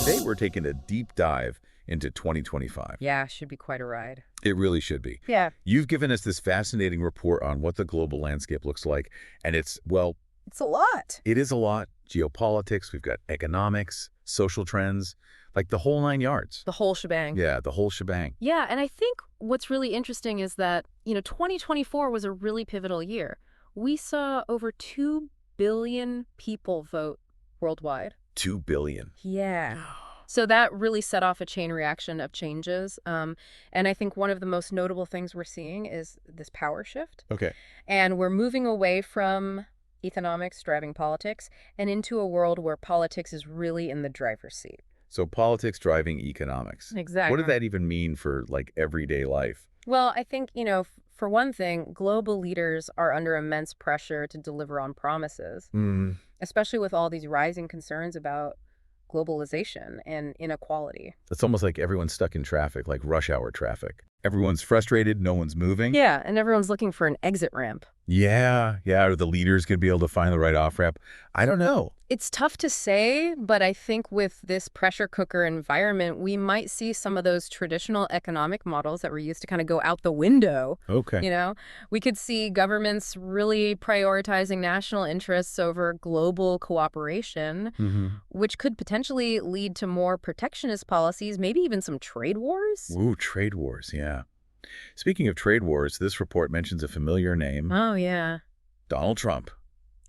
Today we're taking a deep dive into 2025. Yeah, should be quite a ride. It really should be. Yeah. You've given us this fascinating report on what the global landscape looks like, and well, It's a lot. it is a lot. Geopolitics, we've got economics, social trends, like the whole 9 yards. The whole shebang. Yeah, the whole shebang. Yeah, and I think what's really interesting is that, 2024 was a really pivotal year. We saw over 2 billion people vote worldwide. 2 billion. Yeah. So that really set off a chain reaction of changes. And I think one of the most notable things we're seeing is this power shift. Okay. And we're moving away from economics driving politics and into a world where politics is really in the driver's seat. So politics driving economics. Exactly. What does that even mean for, like, everyday life? Well, I think, for one thing, global leaders are under immense pressure to deliver on promises, especially with all these rising concerns about globalization and inequality. It's almost like everyone's stuck in traffic, like rush hour traffic. Everyone's frustrated, no one's moving. Yeah, and everyone's looking for an exit ramp. Yeah, are the leaders going to be able to find the right off-ramp? I don't know. It's tough to say, but I think with this pressure cooker environment, we might see some of those traditional economic models that were used to kind of go out the window. Okay. We could see governments really prioritizing national interests over global cooperation, which could potentially lead to more protectionist policies, maybe even some trade wars. Ooh, trade wars, yeah. Speaking of trade wars, this report mentions a familiar name. Oh, yeah. Donald Trump.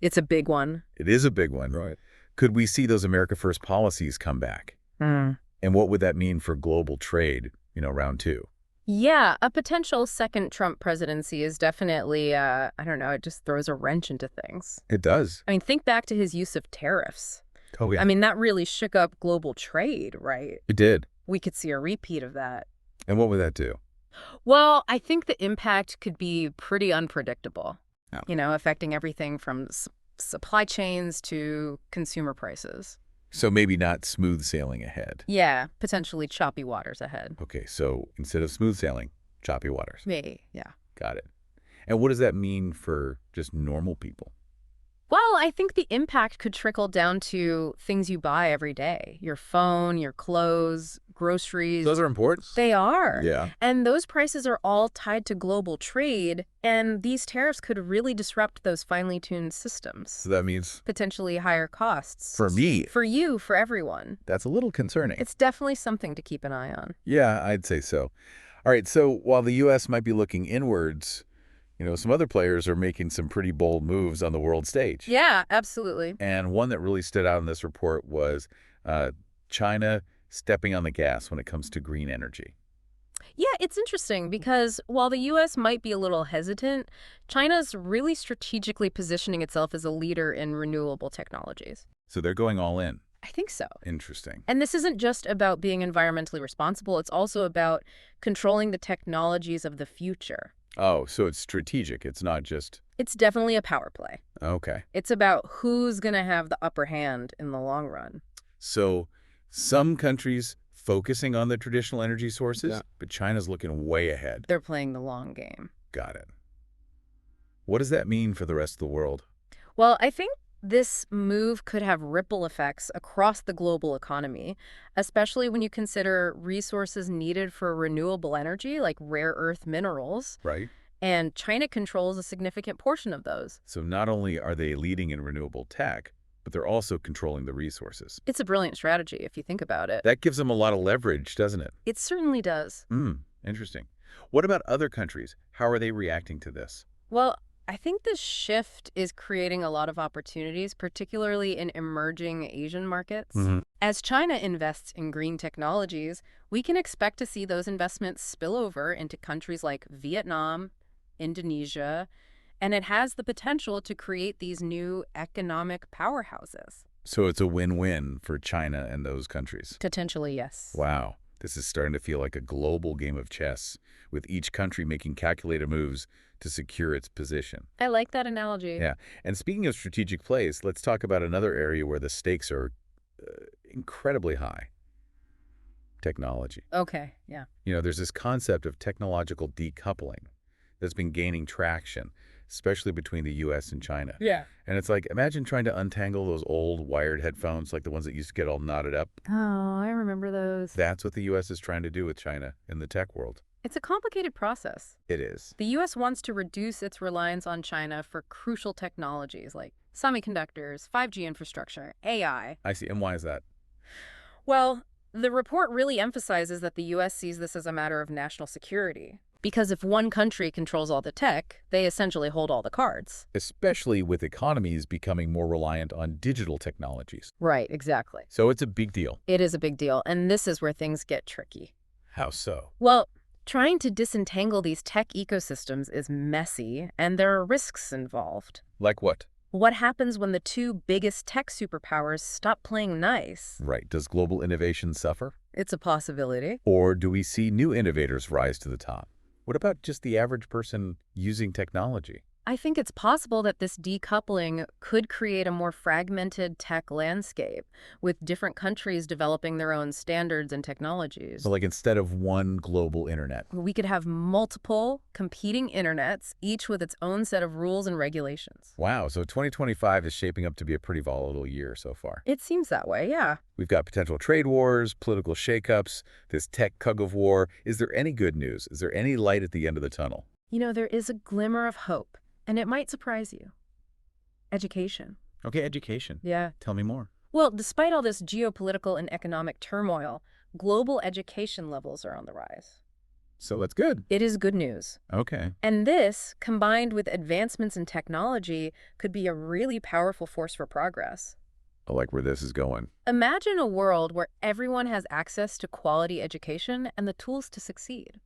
It's a big one. It is a big one. Right. Could we see those America First policies come back? And what would that mean for global trade, round two? Yeah, a potential second Trump presidency is definitely, I don't know, it just throws a wrench into things. It does. I mean, think back to his use of tariffs. Oh, yeah. I mean, that really shook up global trade, right? It did. We could see a repeat of that. And what would that do? Well, I think the impact could be pretty unpredictable, Oh. Affecting everything from supply chains to consumer prices. So maybe not smooth sailing ahead. Yeah, potentially choppy waters ahead. Okay, so instead of smooth sailing, choppy waters. Maybe, yeah. Got it. And what does that mean for just normal people? Well, I think the impact could trickle down to things you buy every day. Your phone, your clothes, groceries. Those are important. They are. Yeah. And those prices are all tied to global trade, and these tariffs could really disrupt those finely tuned systems. So that means Potentially higher costs. for me, For you, for everyone. that's a little concerning. It's definitely something to keep an eye on. Yeah, I'd say so. All right, so while the U.S. might be looking inwards, some other players are making some pretty bold moves on the world stage. Yeah, absolutely. And one that really stood out in this report was China stepping on the gas when it comes to green energy. Yeah, it's interesting because while the U.S. might be a little hesitant, China's really strategically positioning itself as a leader in renewable technologies. So they're going all in. I think so. Interesting. And this isn't just about being environmentally responsible. It's also about controlling the technologies of the future. Oh, so it's strategic. It's not just... It's definitely a power play. Okay. It's about who's going to have the upper hand in the long run. So some countries focusing on the traditional energy sources, but China's looking way ahead. They're playing the long game. Got it. What does that mean for the rest of the world? Well, I think this move could have ripple effects across the global economy, especially when you consider resources needed for renewable energy, like rare earth minerals. Right. And China controls a significant portion of those. So not only are they leading in renewable tech, but they're also controlling the resources. It's a brilliant strategy if you think about it. That gives them a lot of leverage, doesn't it? It certainly does. Interesting. What about other countries? How are they reacting to this? Well, I think this shift is creating a lot of opportunities, particularly in emerging Asian markets. As China invests in green technologies, we can expect to see those investments spill over into countries like Vietnam, Indonesia, and it has the potential to create these new economic powerhouses. So it's a win-win for China and those countries. Potentially, yes. Wow. This is starting to feel like a global game of chess, with each country making calculated moves to secure its position. I like that analogy. Yeah. And speaking of strategic plays, let's talk about another area where the stakes are incredibly high. Technology. Okay, yeah. There's this concept of technological decoupling that's been gaining traction. especially between the U.S. and China. Yeah. And it's like, imagine trying to untangle those old wired headphones, like the ones that used to get all knotted up. Oh, I remember those. That's what the U.S. is trying to do with China in the tech world. It's a complicated process. It is. The U.S. wants to reduce its reliance on China for crucial technologies like semiconductors, 5G infrastructure, AI. I see. And why is that? Well, the report really emphasizes that the U.S. sees this as a matter of national security. Because if one country controls all the tech, they essentially hold all the cards. Especially with economies becoming more reliant on digital technologies. Right, exactly. So it's a big deal. It is a big deal, and this is where things get tricky. How so? Well, trying to disentangle these tech ecosystems is messy, and there are risks involved. Like what? What happens when the two biggest tech superpowers stop playing nice? Right. Does global innovation suffer? It's a possibility. Or do we see new innovators rise to the top? What about just the average person using technology? I think it's possible that this decoupling could create a more fragmented tech landscape, with different countries developing their own standards and technologies. So like instead of one global internet. We could have multiple competing internets, each with its own set of rules and regulations. Wow, so 2025 is shaping up to be a pretty volatile year so far. It seems that way, yeah. We've got potential trade wars, political shakeups, this tech tug-of-war. Is there any good news? Is there any light at the end of the tunnel? You know, there is a glimmer of hope. And it might surprise you. Education. Okay, education. Yeah. Tell me more. Well, despite all this geopolitical and economic turmoil, global education levels are on the rise. So that's good. It is good news. Okay. And this, combined with advancements in technology, could be a really powerful force for progress. I like where this is going. Imagine a world where everyone has access to quality education and the tools to succeed.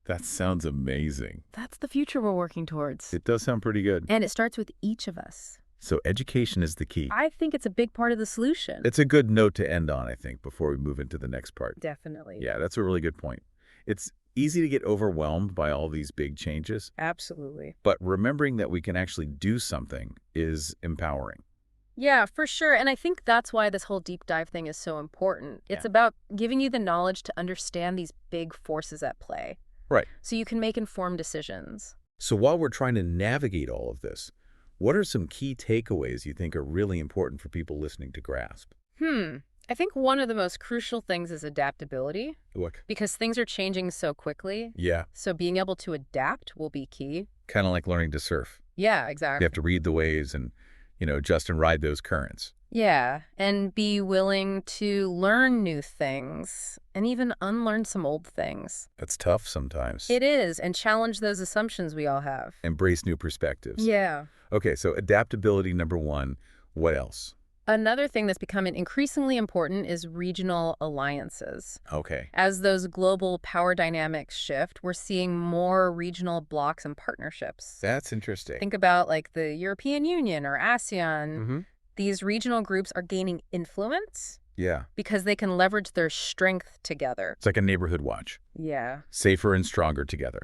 That sounds amazing. That's the future we're working towards. It does sound pretty good. And it starts with each of us. So education is the key. I think it's a big part of the solution. It's a good note to end on, I think, before we move into the next part. Definitely. Yeah, that's a really good point. It's easy to get overwhelmed by all these big changes, Absolutely. but remembering that we can actually do something is empowering. Yeah, for sure. And I think that's why this whole deep dive thing is so important. It's about giving you the knowledge to understand these big forces at play. Right. So you can make informed decisions. So while we're trying to navigate all of this, what are some key takeaways you think are really important for people listening to grasp? I think one of the most crucial things is adaptability. Look. Because things are changing so quickly. Yeah. So being able to adapt will be key. Kind of like learning to surf. Yeah, You exactly. have to read the waves and, adjust and ride those currents. Yeah, and be willing to learn new things and even unlearn some old things. That's tough sometimes. It is, and challenge those assumptions we all have. Embrace new perspectives. Yeah. Okay, so adaptability, number one. What else? Another thing that's becoming increasingly important is regional alliances. Okay. As those global power dynamics shift, we're seeing more regional blocs and partnerships. That's interesting. Think about like the European Union or ASEAN. Mm-hmm. These regional groups are gaining influence Yeah. because they can leverage their strength together. It's like a neighborhood watch. Yeah. Safer and stronger together.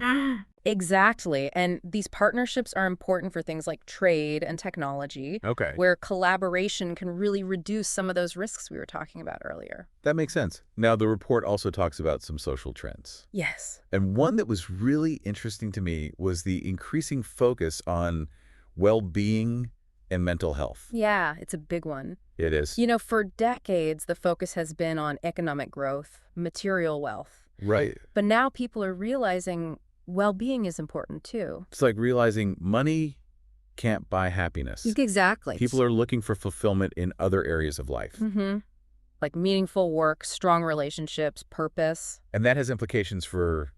Exactly. And these partnerships are important for things like trade and technology, Okay. where collaboration can really reduce some of those risks we were talking about earlier. That makes sense. Now, the report also talks about some social trends. Yes. And one that was really interesting to me was the increasing focus on well-being and mental health. Yeah, it's a big one. It is. You know, for decades, the focus has been on economic growth, material wealth. Right. But now people are realizing well-being is important too. It's like realizing money can't buy happiness. Exactly. People are looking for fulfillment in other areas of life. Like meaningful work, strong relationships, purpose. And that has implications for,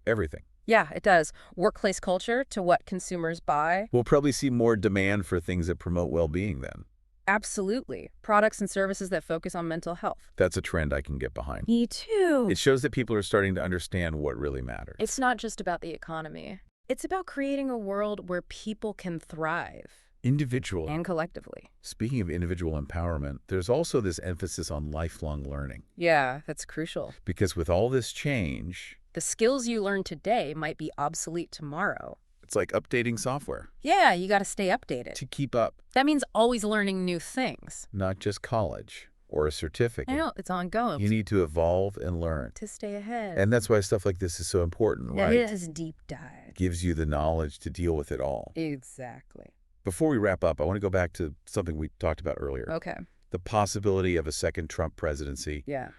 everything. Yeah, it does. Workplace culture to what consumers buy. We'll probably see more demand for things that promote well-being then. Absolutely. Products and services that focus on mental health. That's a trend I can get behind. Me too. It shows that people are starting to understand what really matters. It's not just about the economy. It's about creating a world where people can thrive. Individual. And collectively. Speaking of individual empowerment, there's also this emphasis on lifelong learning. Yeah, that's crucial. Because with all this change, The skills you learn today might be obsolete tomorrow. it's like updating software Yeah, you got to stay updated. to keep up, That means always learning new things. not just college. or a I certificate. know, it's ongoing. You need to evolve and learn. To stay ahead. And that's why stuff like this is so important, Yeah, right? it is a deep dive. Gives you the knowledge to deal with it all. Exactly. Before we wrap up, I want to go back to something we talked about earlier. Okay. The possibility of a second Trump presidency. Yeah.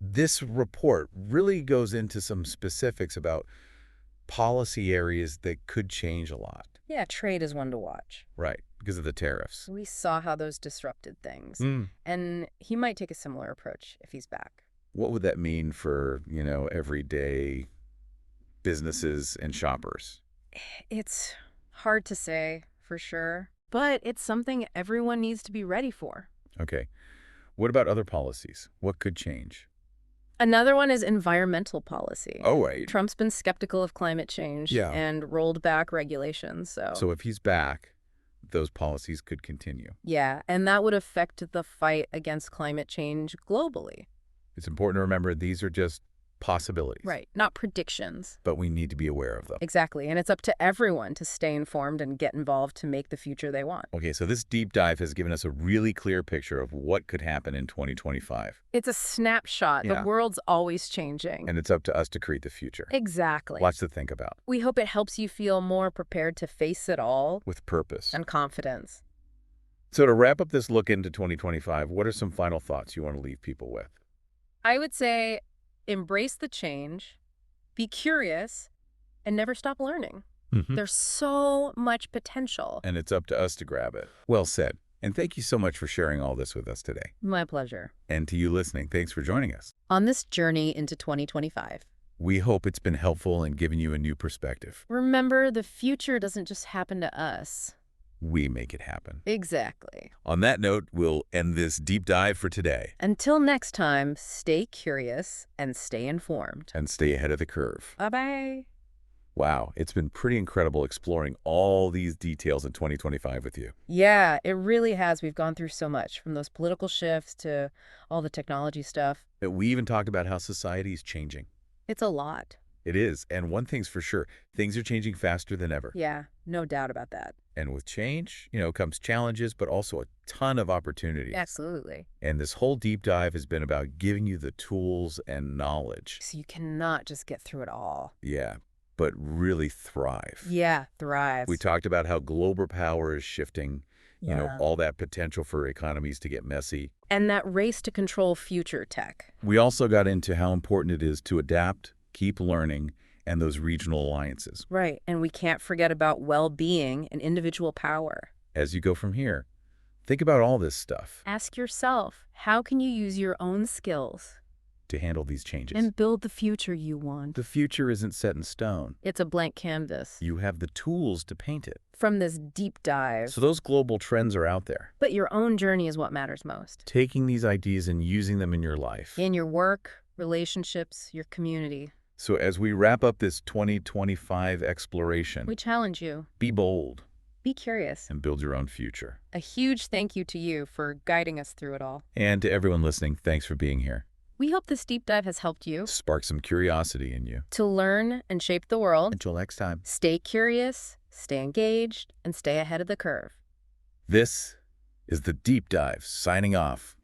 This report really goes into some specifics about policy areas that could change a lot. Yeah, trade is one to watch. Right, because of the tariffs. We saw how those disrupted things. And he might take a similar approach if he's back. What would that mean for, everyday businesses and shoppers? It's hard to say for sure, but it's something everyone needs to be ready for. Okay. What about other policies? What could change? Another one is environmental policy. Oh, right. Trump's been skeptical of climate change and rolled back regulations. So if he's back, those policies could continue. Yeah, and that would affect the fight against climate change globally. It's important to remember these are just possibilities. Right, not predictions. But we need to be aware of them. Exactly, and it's up to everyone to stay informed and get involved to make the future they want. Okay, so this deep dive has given us a really clear picture of what could happen in 2025. It's a snapshot. Yeah. The world's always changing. And it's up to us to create the future. Exactly. Lots to think about. We hope it helps you feel more prepared to face it all With purpose. and confidence. So to wrap up this look into 2025, what are some final thoughts you want to leave people with? I would say embrace the change, be curious, and never stop learning. There's so much potential. And it's up to us to grab it. Well said. And thank you so much for sharing all this with us today. My pleasure. And to you listening, thanks for joining us. On this journey into 2025, We hope it's been helpful in giving you a new perspective. remember the future doesn't just happen to us. We make it happen. Exactly. On that note, we'll end this deep dive for today. Until next time, stay curious and stay informed. And stay ahead of the curve. Bye-bye. Wow, it's been pretty incredible exploring all these details in 2025 with you. Yeah, it really has. We've gone through so much, from those political shifts to all the technology stuff. We even talked about how society is changing. It's a lot. It is. And one thing's for sure, things are changing faster than ever. Yeah, no doubt about that. And with change, comes challenges, but also a ton of opportunities. Absolutely. And this whole deep dive has been about giving you the tools and knowledge. So you cannot just get through it all. Yeah, but really thrive. Yeah, thrive. We talked about how global power is shifting, Yeah. all that potential for economies to get messy. And that race to control future tech. We also got into how important it is to adapt, keep learning, and those regional alliances. Right, and we can't forget about well-being and individual power. As you go from here, think about all this stuff Ask yourself, how can you use your own skills to handle these changes. and build the future you want? The future isn't set in stone. It's a blank canvas. You have the tools to paint it. From this deep dive. So those global trends are out there. But your own journey is what matters most. Taking these ideas and using them in your life. In your work, relationships, your community. So as we wrap up this 2025 exploration, We challenge you. be bold Be curious. and build your own future. A huge thank you to you for guiding us through it all. And to everyone listening, thanks for being here. We hope this deep dive has helped you Spark some curiosity in you. to learn and shape the world. Until next time. Stay curious, stay engaged, and stay ahead of the curve. This is the Deep Dive signing off.